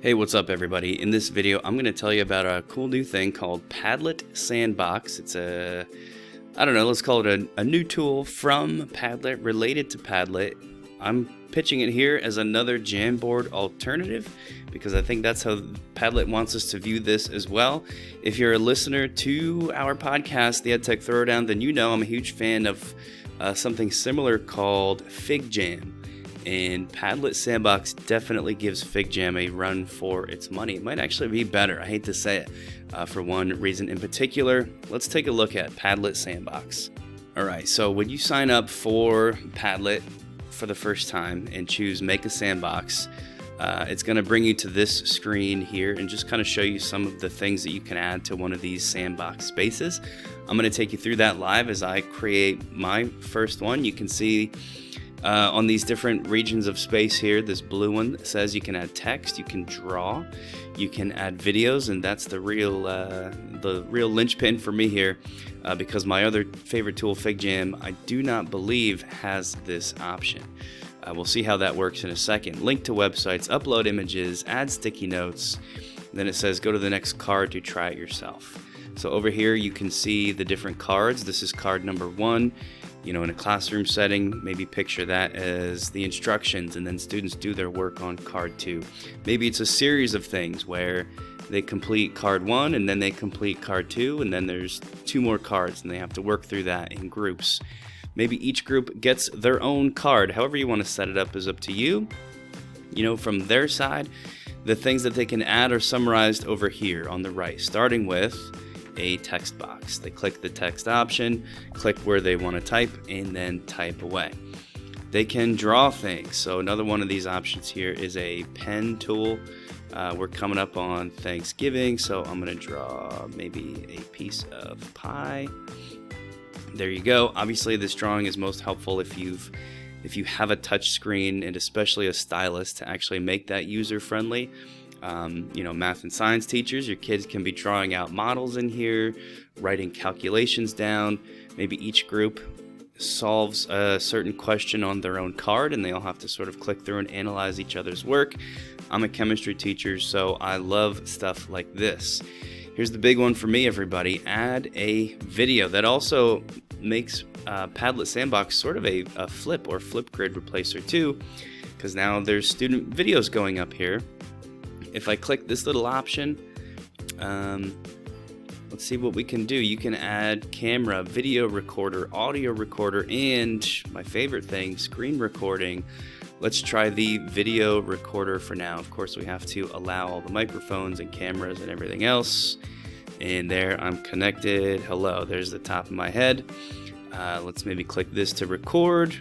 Hey, what's up everybody? In this video, I'm going to tell you about a cool new thing called Padlet Sandbox. It's let's call it a new tool from Padlet related to Padlet. I'm pitching it here as another Jamboard alternative because I think that's how Padlet wants us to view this as well. If you're a listener to our podcast, The EdTech Throwdown, then you know I'm a huge fan of something similar called FigJam. And Padlet Sandbox definitely gives FigJam a run for its money. It might actually be better. I hate to say it for one reason in particular. Let's take a look at Padlet Sandbox. All right, so when you sign up for Padlet for the first time and choose Make a Sandbox, it's going to bring you to this screen here and just kind of show you some of the things that you can add to one of these sandbox spaces. I'm going to take you through that live as I create my first one. You can see on these different regions of space here, this blue one says you can add text, you can draw, you can add videos, and that's the real linchpin for me here because my other favorite tool, FigJam, I do not believe has this option. We'll see how that works in a second. Link to websites, upload images, add sticky notes, then it says go to the next card to try it yourself. So over here you can see the different cards. This is card number 1. You know, in a classroom setting, maybe picture that as the instructions and then students do their work on card 2. Maybe it's a series of things where they complete card 1 and then they complete card 2 and then there's 2 more cards and they have to work through that in groups. Maybe each group gets their own card. However you want to set it up is up to you. You know, from their side, the things that they can add are summarized over here on the right, starting with a text box. They click the text option, click where they want to type, and then type away. They can draw things. So another one of these options here is a pen tool. We're coming up on Thanksgiving, so I'm going to draw maybe a piece of pie. There you go. Obviously, this drawing is most helpful if you have a touch screen and especially a stylus to actually make that user friendly. Math and science teachers, your kids can be drawing out models in here, writing calculations down. Maybe each group solves a certain question on their own card and they all have to sort of click through and analyze each other's work. I'm a chemistry teacher, so I love stuff like this. Here's the big one for me, everybody. Add a video. That also makes Padlet Sandbox sort of a Flip or Flipgrid replacer too, because now there's student videos going up here. If I click this little option, let's see what we can do. You can add camera, video recorder, audio recorder, and my favorite thing, screen recording. Let's try the video recorder for now. Of course, we have to allow all the microphones and cameras and everything else. And there, I'm connected. Hello, there's the top of my head. Let's maybe click this to record.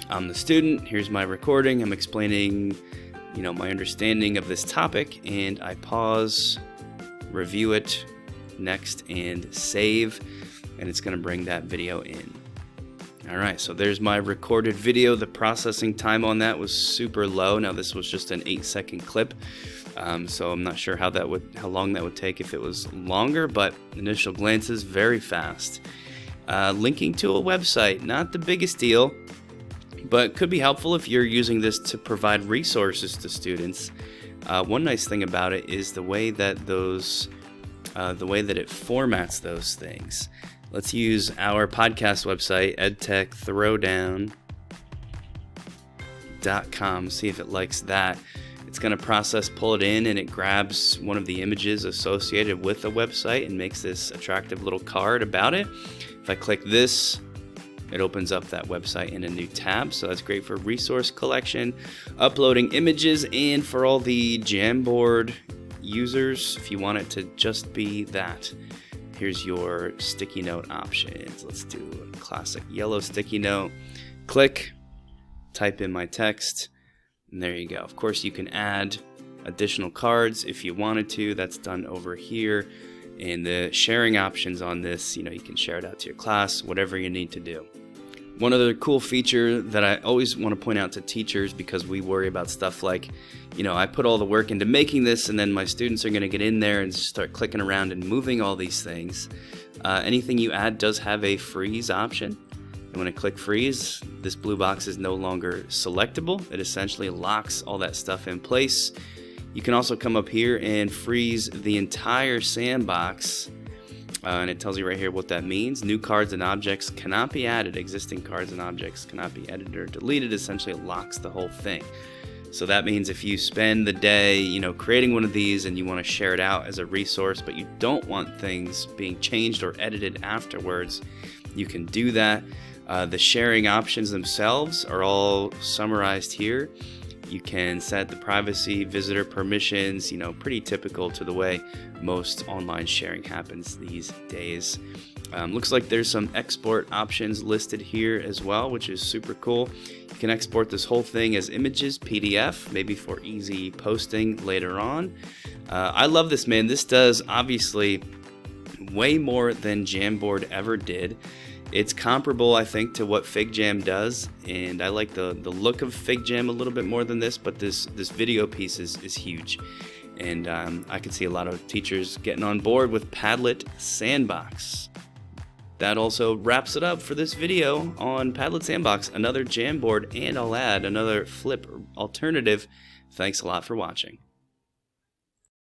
I'm the student. Here's my recording. I'm explaining my understanding of this topic, and I pause, review it, next, and save, and it's going to bring that video in. All right, so there's my recorded video. The processing time on that was super low. Now this was just an 8-second clip, so I'm not sure how long that would take if it was longer, but initial glances, very fast. Linking to a website, not the biggest deal, but could be helpful if you're using this to provide resources to students. One nice thing about it is the way that it formats those things. Let's use our podcast website, edtechthrowdown.com. See if it likes that. It's going to process, pull it in, and it grabs one of the images associated with the website and makes this attractive little card about it. If I click this, it opens up that website in a new tab, so that's great for resource collection, uploading images, and for all the Jamboard users, if you want it to just be that. Here's your sticky note options. Let's do a classic yellow sticky note. Click, type in my text, and there you go. Of course, you can add additional cards if you wanted to. That's done over here. And the sharing options on this, you can share it out to your class, whatever you need to do. One other cool feature that I always want to point out to teachers, because we worry about stuff like, I put all the work into making this and then my students are going to get in there and start clicking around and moving all these things. Anything you add does have a freeze option. And when I click freeze, this blue box is no longer selectable. It essentially locks all that stuff in place. You can also come up here and freeze the entire sandbox. And it tells you right here what that means. New cards and objects cannot be added. Existing cards and objects cannot be edited or deleted. Essentially, it locks the whole thing. So that means if you spend the day, creating one of these and you want to share it out as a resource, but you don't want things being changed or edited afterwards, you can do that. The sharing options themselves are all summarized here. You can set the privacy, visitor permissions, pretty typical to the way most online sharing happens these days. Looks like there's some export options listed here as well, which is super cool. You can export this whole thing as images, PDF, maybe for easy posting later on. I love this, man. This does obviously way more than Jamboard ever did. It's comparable, I think, to what FigJam does, and I like the look of FigJam a little bit more than this, but this video piece is huge. And I can see a lot of teachers getting on board with Padlet Sandbox. That also wraps it up for this video on Padlet Sandbox, another Jamboard, and I'll add another Flip alternative. Thanks a lot for watching.